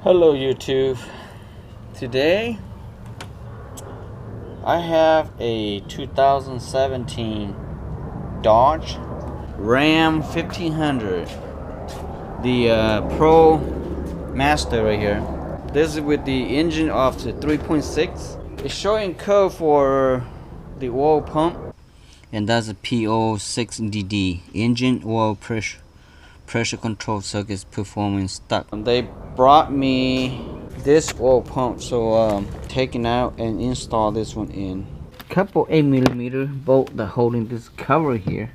Hello YouTube. Today I have a 2017 Dodge Ram 1500, the Pro Master right here. This is with the engine of the 3.6. It's showing code for the oil pump, and that's a po6dd engine oil pressure control circuits performance stuck. They brought me this oil pump, so taking out and install this one in. Couple 8mm bolt that holding this cover here.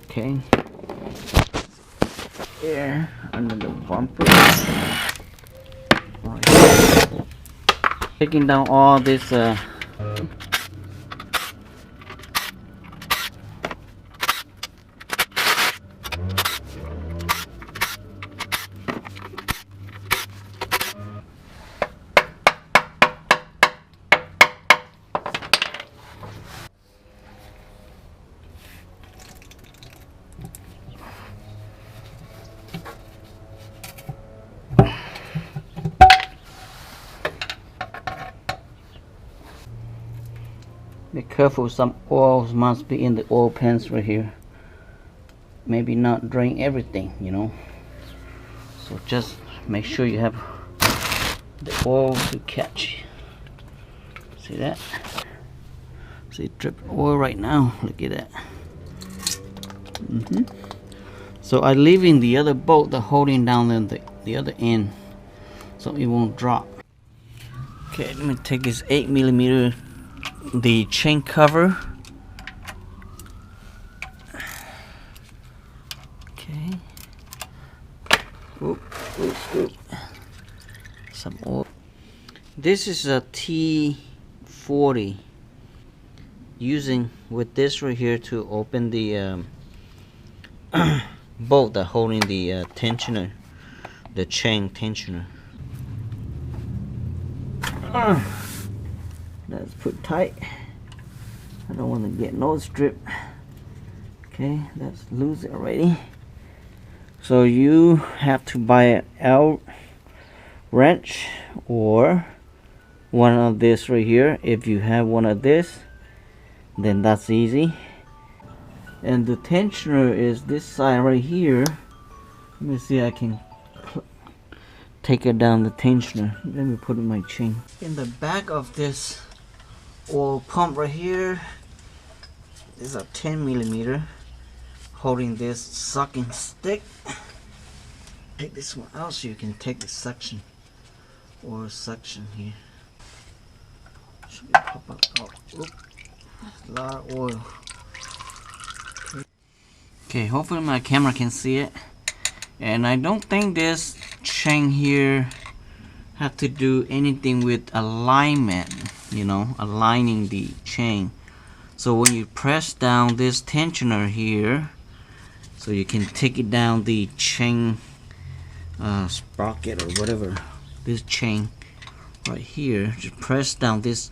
Okay, there under the bumper. Right. Taking down all this be careful, some oils must be in the oil pans right here. Maybe not drain everything, you know. So just make sure you have the oil to catch. See that? See, dripping oil right now. Look at that. So I'm leaving the other bolt that holding down the other end, so it won't drop. Okay, let me take this 8mm, the chain cover. Okay. Oop, oop, oop. Some oil. This is a T40. Using with this right here to open the bolt that holding the tensioner, the chain tensioner. That's put tight. I don't want to get no strip. Okay, that's loose already. So you have to buy an L wrench or one of this right here. If you have one of this, then that's easy. And the tensioner is this side right here. Let me see, I can take it down the tensioner. Let me put in my chain. In the back of this oil pump right here is a 10mm holding this sucking stick. Take this one out so you can take the suction or suction here. Should pop up. Oh, oop. A lot of oil. Okay, hopefully my camera can see it. And I don't think this chain here have to do anything with alignment, you know, aligning the chain. So when you press down this tensioner here, so you can take it down the chain sprocket or whatever, this chain right here, just press down this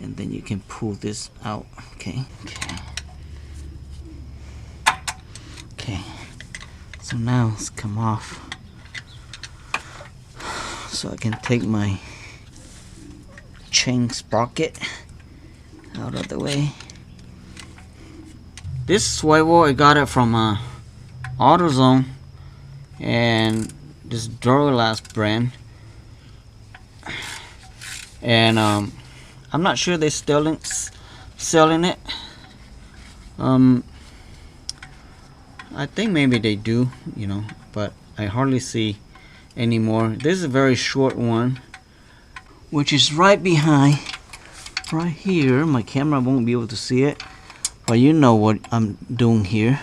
and then you can pull this out. Okay, so now it's come off, so I can take my chain sprocket out of the way. This swivel, I got it from AutoZone, and this Duralast brand, and I'm not sure they're still selling it. I think maybe they do, you know, but I hardly see anymore. This is a very short one, which is right behind, right here. My camera won't be able to see it, but you know what I'm doing here.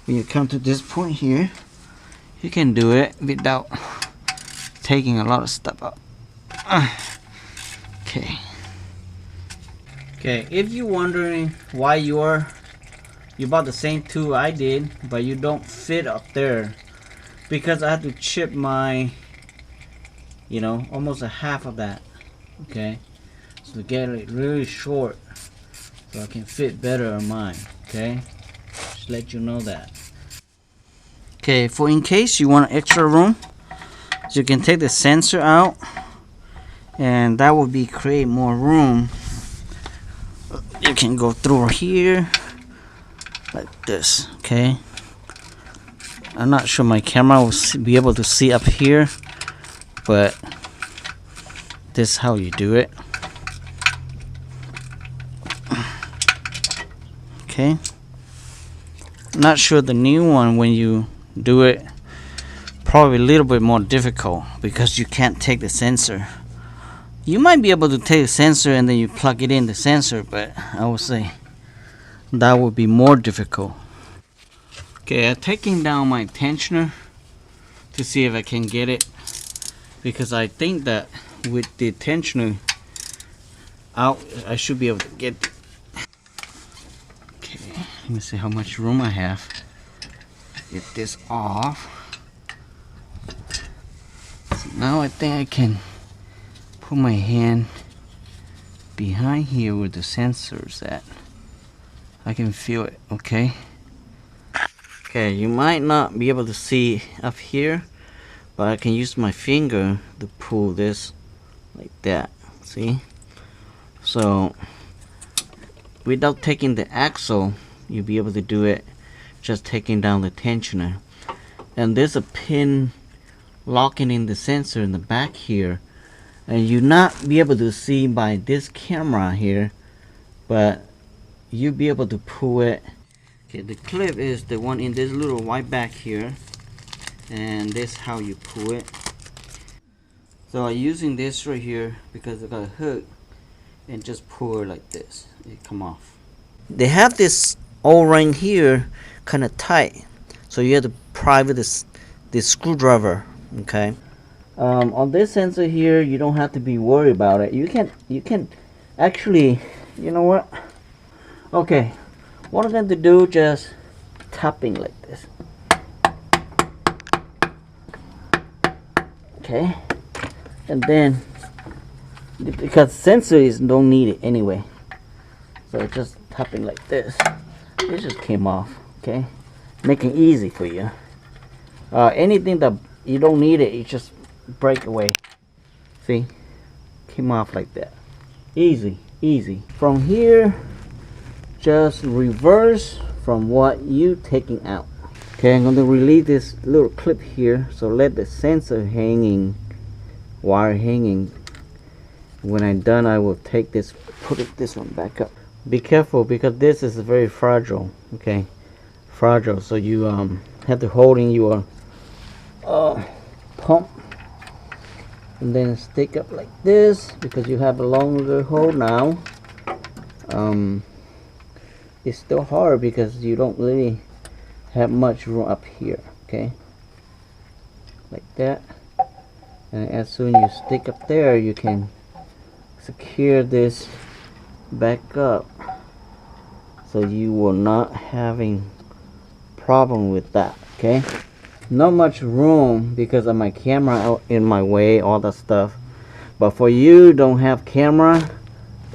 When you come to this point here, you can do it without taking a lot of stuff out. Okay, if you're wondering why you bought the same tool I did, but you don't fit up there, because I had to chip my, you know, almost a half of that. Okay, so to get it really short so I can fit better on mine. Okay, just let you know that. Okay, for in case you want extra room, So you can take the sensor out, and that will be create more room. You can go through here like this. Okay, I'm not sure my camera will be able to see up here, but this is how you do it. Okay, not sure the new one, when you do it, probably a little bit more difficult because you can't take the sensor. You might be able to take the sensor and then you plug it in the sensor, but I would say that would be more difficult. Okay, I'm taking down my tensioner to see if I can get it, because I think that with the tensioner out I should be able to get it. Okay, let me see how much room I have. Get this off. So now I think I can put my hand behind here where the sensor's at. I can feel it. Okay. Okay, you might not be able to see up here, but I can use my finger to pull this like that. See? So without taking the axle, you'll be able to do it just taking down the tensioner. And there's a pin locking in the sensor in the back here, and you not be able to see by this camera here, but you'll be able to pull it. Okay, the clip is the one in this little white bag here, and this is how you pull it. So I'm using this right here because I got a hook, and just pull it like this, it come off. They have this O-ring here kind of tight, so you have to pry with this screwdriver. Okay, on this sensor here you don't have to be worried about it. You can actually, you know what, okay, what I'm going to do, just tapping like this. Okay, and then because sensors don't need it anyway, so just tapping like this, it just came off. Okay, making it easy for you. Anything that you don't need it, you just break away. See, came off like that. Easy, easy. From here, just reverse from what you taking out. Okay, I'm going to release this little clip here, so let the sensor wire hanging. When I'm done, I will take this, put this one back up. Be careful because this is very fragile. Okay, fragile, so you have to hold in your pump and then stick up like this, because you have a longer hold now. It's still hard because you don't really have much room up here. Okay, like that, and as soon as you stick up there, you can secure this back up, so you will not having problem with that. Okay, not much room because of my camera out in my way, all that stuff, but for you don't have camera,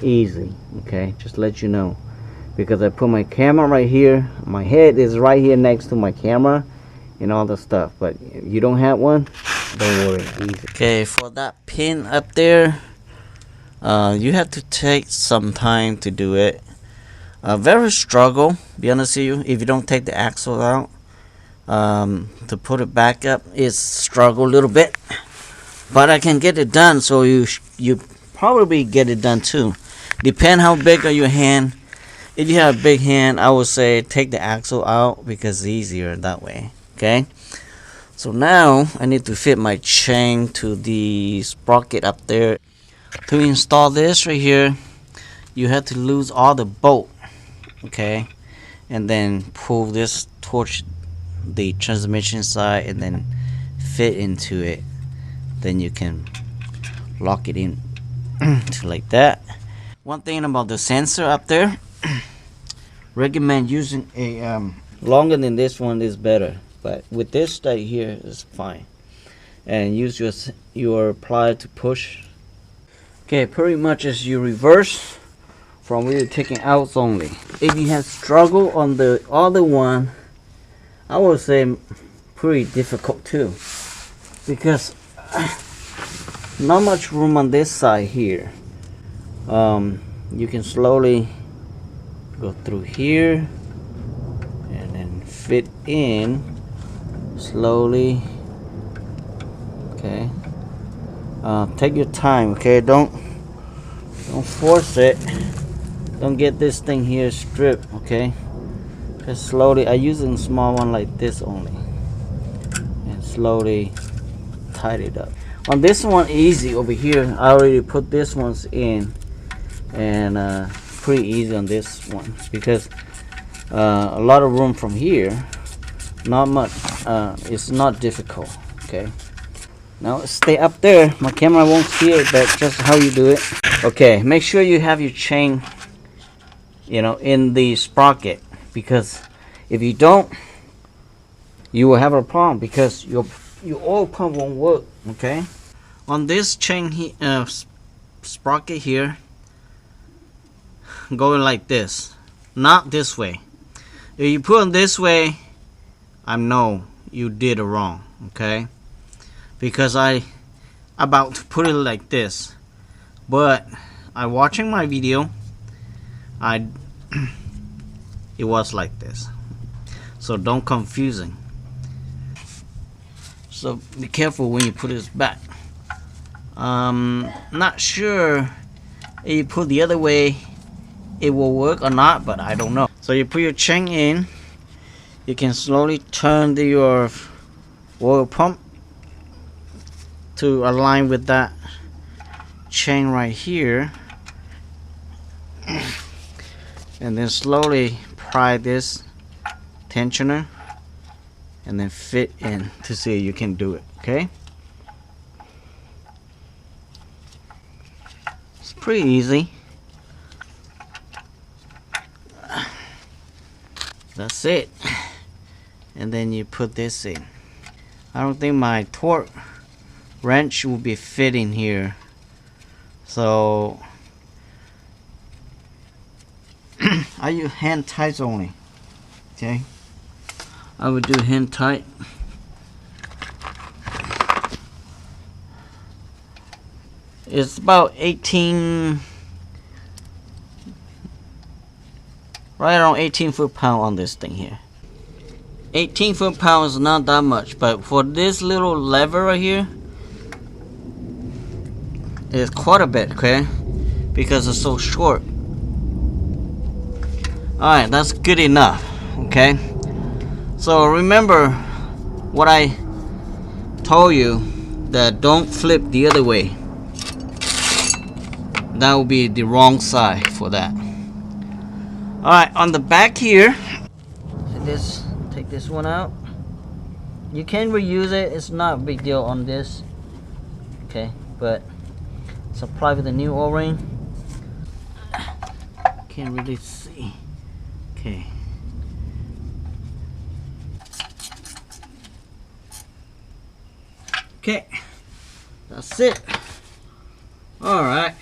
easy. Okay, just let you know, because I put my camera right here, my head is right here next to my camera and all the stuff, but if you don't have one, don't worry, easy. Okay, for that pin up there, you have to take some time to do it. Very struggle, be honest with you. If you don't take the axle out, to put it back up is struggle a little bit, but I can get it done. So you probably get it done too. Depend how big are your hand. If you have a big hand, I would say take the axle out because it's easier that way. Okay, so now I need to fit my chain to the sprocket up there. To install this right here, you have to lose all the bolt. Okay, and then pull this towards the transmission side and then fit into it. Then you can lock it in to like that. One thing about the sensor up there, recommend using a longer than this one is better, but with this right here is fine. And use your plier to push. Okay, pretty much as you reverse from where you're taking out only. If you have struggle on the other one, I would say pretty difficult too, because not much room on this side here. You can slowly go through here and then fit in slowly. Okay. Take your time. Okay, don't force it. Don't get this thing here stripped. Okay, just slowly. I'm using a small one like this only, and slowly tidy it up. On this one, easy over here. I already put this ones in, and pretty easy on this one because a lot of room from here. Not much. It's not difficult. Okay. Now stay up there. My camera won't see it, but just how you do it. Okay. Make sure you have your chain, in the sprocket, because if you don't, you will have a problem because your oil pump won't work. Okay. On this chain sprocket here, going like this, not this way. If you put it this way, I know you did it wrong. Okay, because I about to put it like this, but I watching my video, it was like this, so don't confusing. So be careful when you put this back. Not sure if you put the other way it will work or not, but I don't know. So you put your chain in, you can slowly turn your oil pump to align with that chain right here, and then slowly pry this tensioner and then fit in to see if you can do it. Okay, it's pretty easy. That's it. And then you put this in. I don't think my torque wrench will be fitting here, so I use hand tights only. Okay, I would do hand tight. It's about 18, right around 18 foot-pound on this thing here. 18 foot-pound is not that much, but for this little lever right here, it's quite a bit. Okay, because it's so short. Alright, that's good enough. Okay, so remember what I told you, that don't flip the other way. That will be the wrong side for that. Alright, on the back here, take this one out. You can reuse it, it's not a big deal on this. Okay, but supply with a new O-ring. Can't really see. Okay. Okay, that's it. Alright.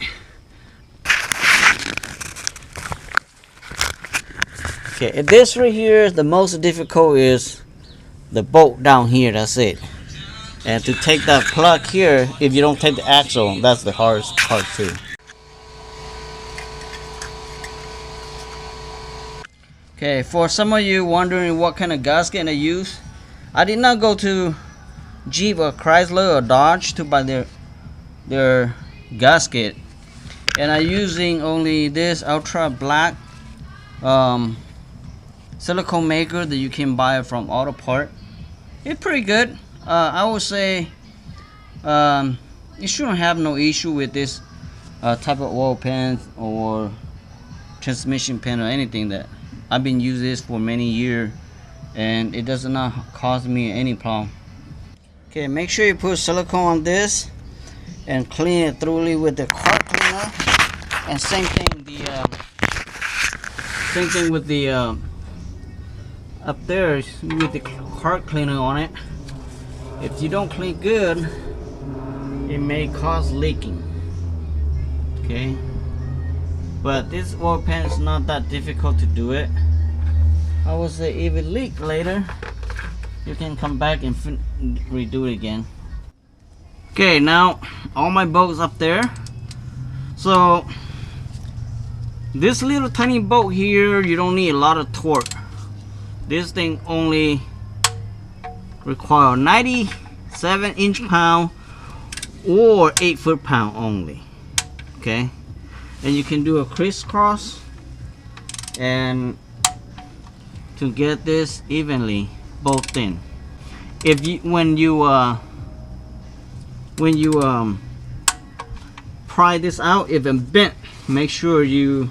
Okay, this right here, the most difficult is the bolt down here. That's it. And to take that plug here, if you don't take the axle, that's the hardest part too. Okay, for some of you wondering what kind of gasket I use, I did not go to Jeep or Chrysler or Dodge to buy their gasket, and I'm using only this ultra black silicone maker that you can buy from Auto Part. It's pretty good. I would say you shouldn't have no issue with this type of oil pan or transmission pan or anything. That I've been using this for many years and it does not cause me any problem. Okay, make sure you put silicone on this and clean it thoroughly with the cart cleaner. And same thing with the up there with the cart cleaner on it. If you don't clean good, it may cause leaking. Okay, but this oil pan is not that difficult to do it. I would say if it leaks later, you can come back and redo it again. Okay, now all my bolts up there. So this little tiny bolt here, you don't need a lot of torque. This thing only require 97 inch-pound or 8 foot-pound only. Okay, and you can do a crisscross and to get this evenly both in. If you when you pry this out, if it's bent, make sure you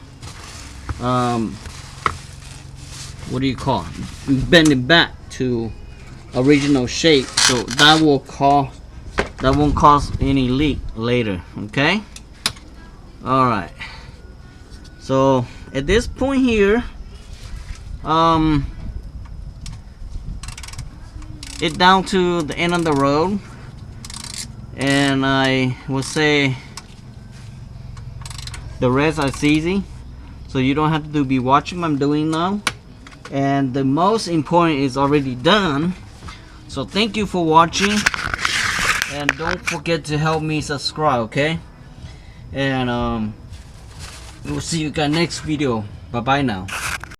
what do you call it? Bend it back to original shape, so that won't cause any leak later. Okay. All right. So at this point here, it down to the end of the road, and I will say the rest is easy, so you don't have to be watching what I'm doing now, and the most important is already done. So thank you for watching, and don't forget to help me subscribe, okay? And we'll see you guys next video. Bye bye now.